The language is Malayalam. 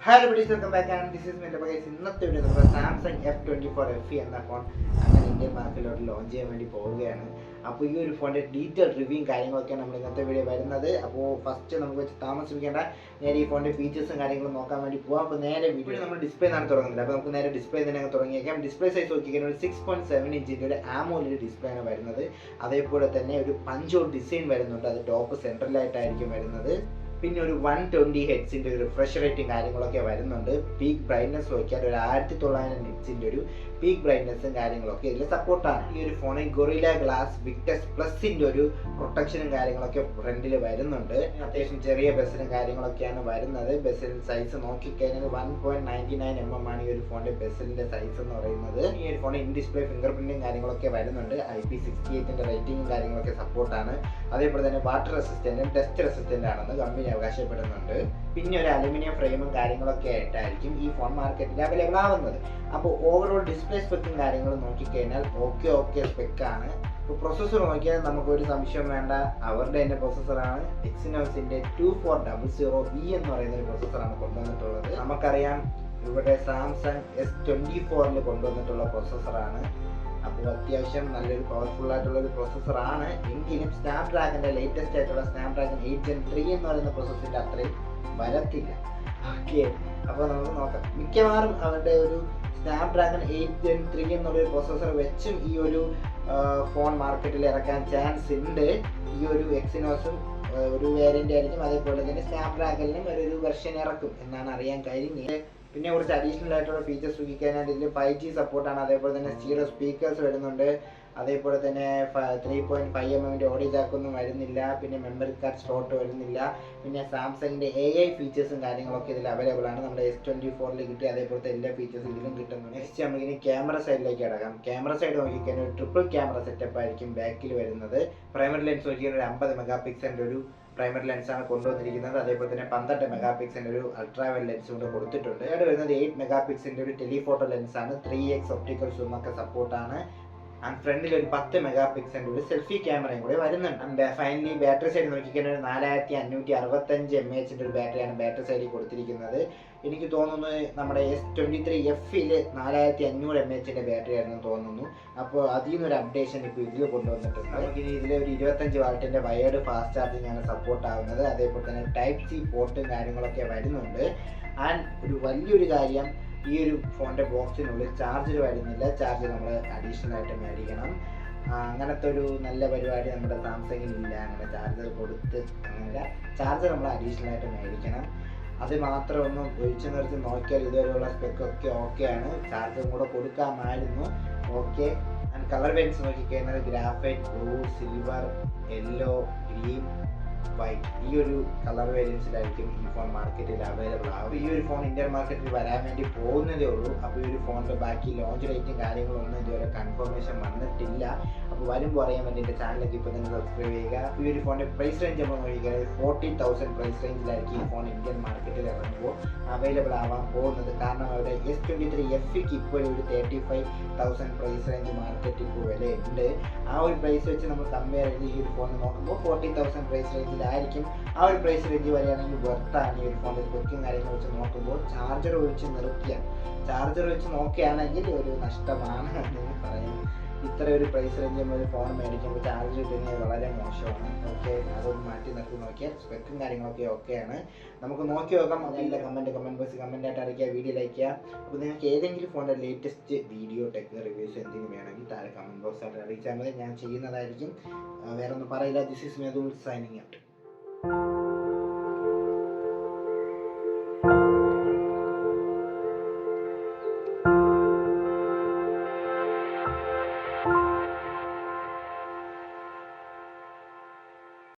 Hello buddies, welcome back and this is മെൻ്റെ ഗൈസ്. ഇന്നത്തെ വീഡിയോ നമ്മുടെ സാംസങ് F24 FE എന്ന ഫോൺ അങ്ങനെ ഇന്ത്യൻ മാർക്കറ്റിലോട്ട് ലോഞ്ച് ചെയ്യാൻ വേണ്ടി പോവുകയാണ്. അപ്പോൾ ഈ ഒരു ഫോണിൻ്റെ ഡീറ്റെയിൽ റിവ്യൂയും കാര്യങ്ങളൊക്കെയാണ് നമ്മൾ ഇന്നത്തെ വീഡിയോ വരുന്നത്. അപ്പോൾ ഫസ്റ്റ് നമുക്ക് വെച്ച് താമസിപ്പിക്കേണ്ട നേരെ ഈ ഫോണിൻ്റെ ഫീച്ചേഴ്സും കാര്യങ്ങളും നോക്കാൻ വേണ്ടി പോകാം. അപ്പോൾ നേരെ വീഡിയോ നമ്മൾ ഡിസ്പ്ലേ നിന്നാണ് തുടങ്ങുന്നത്. അപ്പോൾ നമുക്ക് നേരെ ഡിസ്പ്ലേ തന്നെ തുടങ്ങിയേക്കാം. ഡിസ്പ്ലേ സൈസ് നോക്കിക്കാൻ ഒരു 6.7 ഇഞ്ചിൻ്റെ ഒരു AMOLED ഡിസ്പ്ലേ ആണ് വരുന്നത്. അതേപോലെ തന്നെ ഒരു പഞ്ച് ഹോൾ ഡിസൈൻ വരുന്നുണ്ട്. അത് ടോപ്പ് സെൻട്രലായിട്ടായിരിക്കും വരുന്നത്. പിന്നെ ഒരു 120 ഹെഡ്സിൻ്റെ ഒരു റിഫ്രഷ് റേറ്റും കാര്യങ്ങളൊക്കെ വരുന്നുണ്ട്. പീക്ക് ബ്രൈറ്റ്നസ് നോക്കിയാൽ ഒരു 1900 നിറ്റ്സിൻ്റെ ഒരു പീക്ക് ബ്രൈറ്റ്നസും കാര്യങ്ങളൊക്കെ ഇതിൽ സപ്പോർട്ടാണ്. ഈ ഒരു ഫോണിൽ ഗൊറില്ല ഗ്ലാസ് വിക്ടസ് പ്ലസിൻ്റെ ഒരു പ്രൊട്ടക്ഷനും കാര്യങ്ങളൊക്കെ ഫ്രണ്ടിൽ വരുന്നുണ്ട്. അത്യാവശ്യം ചെറിയ ബസ്സിലും കാര്യങ്ങളൊക്കെയാണ് വരുന്നത്. ബസ്സിൽ സൈസ് നോക്കിക്കഴിഞ്ഞാൽ 1.99 mm ആണ് ഈ ഒരു ഫോണിൻ്റെ ബസ്സിലിൻ്റെ സൈസ് എന്ന് പറയുന്നത്. ഈ ഒരു ഫോണിൽ ഇൻ ഡിസ്പ്ലേ ഫിംഗർ പ്രിന്റും കാര്യങ്ങളൊക്കെ വരുന്നുണ്ട്. IP68 റേറ്റിംഗും കാര്യങ്ങളൊക്കെ സപ്പോർട്ടാണ്. അതേപോലെ തന്നെ വാട്ടർ റെസിസ്റ്റൻറ്റും ഡസ്റ്റ് റെസിസ്റ്റൻ്റ് ആണെന്ന് കമ്പനി അവകാശപ്പെടുന്നുണ്ട്. പിന്നെ ഒരു അലുമിനിയം ഫ്രെയിമും കാര്യങ്ങളൊക്കെ ആയിട്ടായിരിക്കും ഈ ഫോൺ മാർക്കറ്റിൽ അവൈലബിൾ ആവുന്നത്. അപ്പോൾ ഓവറോൾ ഡിസ്പ്ലേ സ്പെക്കും കാര്യങ്ങളും നോക്കിക്കഴിഞ്ഞാൽ ഓക്കെ സ്പെക്കാണ്. ഇപ്പോൾ പ്രൊസസ്സർ നോക്കിയാൽ നമുക്കൊരു സംശയം വേണ്ട, അവരുടെ തന്നെ പ്രൊസസ്സറാണ്. എക്സിനോസിൻ്റെ 2400V എന്ന് പറയുന്ന ഒരു പ്രൊസസ്സറാണ് കൊണ്ടുവന്നിട്ടുള്ളത്. നമുക്കറിയാം ഇവിടെ സാംസങ് S24 കൊണ്ടുവന്നിട്ടുള്ള പ്രൊസസ്സറാണ്. അപ്പോൾ അത്യാവശ്യം നല്ലൊരു പവർഫുൾ ആയിട്ടുള്ളൊരു പ്രൊസസ്സറാണ്. എങ്കിലും സ്നാപ്ഡ്രാഗൻ്റെ ലേറ്റസ്റ്റ് ആയിട്ടുള്ള സ്നാപ്ഡ്രാഗൺ 8 Gen 3 എന്ന് പറയുന്ന പ്രൊസസ്സറിൻ്റെ അത്രയും വരത്തില്ല. ഓക്കെ, അപ്പോൾ നമുക്ക് നോക്കാം. മിക്കവാറും അവരുടെ ഒരു സ്നാപ്ഡ്രാഗൺ 8 Gen 3 എന്നുള്ളൊരു പ്രൊസസ്സർ വെച്ചും ഈ ഒരു ഫോൺ മാർക്കറ്റിൽ ഇറക്കാൻ ചാൻസ് ഉണ്ട്. ഈ ഒരു എക്സിനോസും ഒരു വേരിയൻ്റ് ആയിരിക്കും. അതേപോലെ തന്നെ സ്നാപ്ഡ്രാഗണിനും ഒരു വെർഷൻ ഇറക്കും എന്നാണ് അറിയാൻ കഴിഞ്ഞത്. പിന്നെ കുറച്ച് അഡീഷണൽ ആയിട്ടുള്ള ഫീച്ചേഴ്സ് നോക്കിക്കഴിഞ്ഞാൽ ഇതിൽ 5G സപ്പോർട്ടാണ്. അതേപോലെ തന്നെ സ്റ്റീരിയോ സ്പീക്കേഴ്സ് വരുന്നുണ്ട്. അതേപോലെ തന്നെ 3.5 mm ഓഡിയോ ജാക്കൊന്നും വരുന്നില്ല. പിന്നെ മെമ്മറി കാർഡ് സ്ലോട്ട് വരുന്നില്ല. പിന്നെ സാംസങ്ങിൻ്റെ AI ഫീച്ചേഴ്സും കാര്യങ്ങളൊക്കെ ഇതിൽ അവൈലബിൾ ആണ്. നമ്മുടെ S24 കിട്ടി അതേപോലത്തെ എല്ലാ ഫീച്ചേഴ്സും ഇതിലും കിട്ടുന്നുണ്ട്. നെക്സ്റ്റ് നമുക്കിനി ക്യാമറ സൈഡിലേക്ക് അടക്കാം. ക്യാമറ സൈഡ് നോക്കിക്കഴിഞ്ഞാൽ ഒരു ട്രിപ്പിൾ ക്യാമറ സെറ്റപ്പ് ആയിരിക്കും ബാക്കിൽ വരുന്നത്. പ്രൈമറി ലെൻസ് നോക്കിയാൽ ഒരു 50 MP ഒരു പ്രൈമറി ലെൻസാണ് കൊണ്ടുവന്നിരിക്കുന്നത്. അതേപോലെ തന്നെ 12 MP ഒരു അൾട്രാ വൈഡ് ലെൻസ് കൊണ്ട് കൊടുത്തിട്ടുണ്ട്. ഇവിടെ വരുന്നത് 8 MP ഒരു ടെലിഫോട്ടോ ലെൻസാണ്. 3x ഒപ്റ്റിക്കൽ സൂം ഒക്കെ സപ്പോർട്ടാണ്. ആൻഡ് ഫ്രണ്ടിൽ ഒരു 10 MP ഒരു സെൽഫി ക്യാമറയും കൂടി വരുന്നുണ്ട്. ആൻഡ് ഫൈനലി ബാറ്ററി സൈഡ് നോക്കിക്കഴിഞ്ഞാൽ ഒരു 4565 mAh ഒരു ബാറ്ററിയാണ് ബാറ്ററി സൈഡിൽ കൊടുത്തിരിക്കുന്നത്. എനിക്ക് തോന്നുന്നു നമ്മുടെ S23Fൽ 4500 mAh ബാറ്ററി ആയിരുന്നു തോന്നുന്നു. അപ്പോൾ അതിൽ നിന്നൊരു അപ്ഡേഷൻ ഇപ്പോൾ ഇതിൽ കൊണ്ടുവന്നിട്ടുണ്ട്. നമുക്കിനി ഇതിൽ ഒരു 25 വാട്ടിൻ്റെ വയേർഡ് ഫാസ്റ്റ് ചാർജിങ് ആണ് സപ്പോർട്ട് ആവുന്നത്. അതേപോലെ തന്നെ Type-C പോർട്ടും കാര്യങ്ങളൊക്കെ വരുന്നുണ്ട്. ആൻഡ് ഒരു വലിയൊരു കാര്യം, ഈ ഒരു ഫോണിൻ്റെ ബോക്സിനുള്ളിൽ ചാർജർ വരുന്നില്ല. ചാർജർ നമ്മൾ അഡീഷണൽ ആയിട്ട് മേടിക്കണം. അങ്ങനത്തെ ഒരു നല്ല പരിപാടി നമ്മുടെ സാംസങ്ങിനില്ല. അങ്ങനെ ചാർജർ കൊടുത്ത് അങ്ങനെയല്ല, ചാർജർ നമ്മൾ അഡീഷണൽ ആയിട്ട് മേടിക്കണം. അത് മാത്രം ഒന്ന് ഒഴിച്ചു നിർത്തി നോക്കിയാൽ ഇതുവരെയുള്ള സ്പെക്കൊക്കെ ഓക്കെയാണ്. ചാർജറും കൂടെ കൊടുക്കാമായിരുന്നു. ഓക്കെ. ആൻഡ് കളർ വേരിയൻസ് നോക്കിക്കഴിഞ്ഞാൽ graphite, blue, silver, yellow, green, white ഈ ഒരു കളർ വേരിയൻസിലായിരിക്കും ഈ ഫോൺ മാർക്കറ്റിൽ അവൈലബിൾ ആവും. ഈ ഒരു ഫോൺ ഇന്ത്യൻ മാർക്കറ്റിൽ വരാൻ വേണ്ടി പോകുന്നതേ ഉള്ളൂ. അപ്പോൾ ഈ ഒരു ഫോണിൻ്റെ ബാക്കി ലോഞ്ച് ഡേറ്റും കാര്യങ്ങളൊന്നും ഇതുവരെ കൺഫർമേഷൻ വന്നിട്ടില്ല. അപ്പോൾ വരുമ്പോൾ അറിയാൻ വേണ്ടി എൻ്റെ ചാനലിലേക്ക് ഇപ്പോൾ തന്നെ സബ്സ്ക്രൈബ് ചെയ്യുക. ഈ ഒരു ഫോണിൻ്റെ പ്രൈസ് റേഞ്ച് നമ്മൾ നോക്കിയാൽ 40,000 പ്രൈസ് റേഞ്ചിലായിരിക്കും ഈ ഫോൺ ഇന്ത്യൻ മാർക്കറ്റിൽ ഇറങ്ങുമ്പോൾ അവൈലബിൾ ആവാൻ പോകുന്നത്. കാരണം അവിടെ S23Fക്ക് ഇപ്പോൾ ഒരു 35,000 പ്രൈസ് റേഞ്ച് മാർക്കറ്റിൽ ഇപ്പോൾ വിലയുണ്ട്. ആ ഒരു പ്രൈസ് വെച്ച് നമ്മൾ കമ്പയർ ചെയ്ത് ഈ ഒരു ഫോൺ നോക്കുമ്പോൾ 40,000 പ്രൈസ് റേഞ്ചിലായിരിക്കും. ആ ഒരു പ്രൈസ് റേഞ്ച് വരികയാണെങ്കിൽ വെർത്താണ് ഈ ഒരു ഫോണിൻ്റെ സ്പെക്കും കാര്യങ്ങൾ വെച്ച് നോക്കുമ്പോൾ. ചാർജർ വെച്ച് നോക്കുകയാണെങ്കിൽ ഒരു നഷ്ടമാണ് എന്ന് പറയാം. ഇത്ര ഒരു പ്രൈസ് റേഞ്ച് നമ്മളൊരു ഫോൺ മേടിക്കുമ്പോൾ ചാർജ് കിട്ടുന്നത് വളരെ മോശമാണ്. ഓക്കെ, അതൊന്ന് മാറ്റി നിർത്തി നോക്കിയാൽ സ്പെക്കും കാര്യങ്ങളൊക്കെ ഓക്കെയാണ്. നമുക്ക് നോക്കി നോക്കാം. അതെല്ലാം കമൻറ്റ് ബോക്സ് കമൻറ്റായിട്ട് അറിയിക്കുക, വീഡിയോ ലൈക്ക് ചെയ്യുക. അപ്പോൾ നിങ്ങൾക്ക് ഏതെങ്കിലും ഫോണിൻ്റെ ലേറ്റസ്റ്റ് വീഡിയോ ടെക് റിവ്യൂസ് എന്തെങ്കിലും വേണമെങ്കിൽ താഴെ കമൻറ്റ് ബോക്സായിട്ട് അറിയിച്ചാൽ മതി. ഞാൻ ചെയ്യുന്നതായിരിക്കും. വേറെ ഒന്നും പറയില്ല. This is Methul signing out.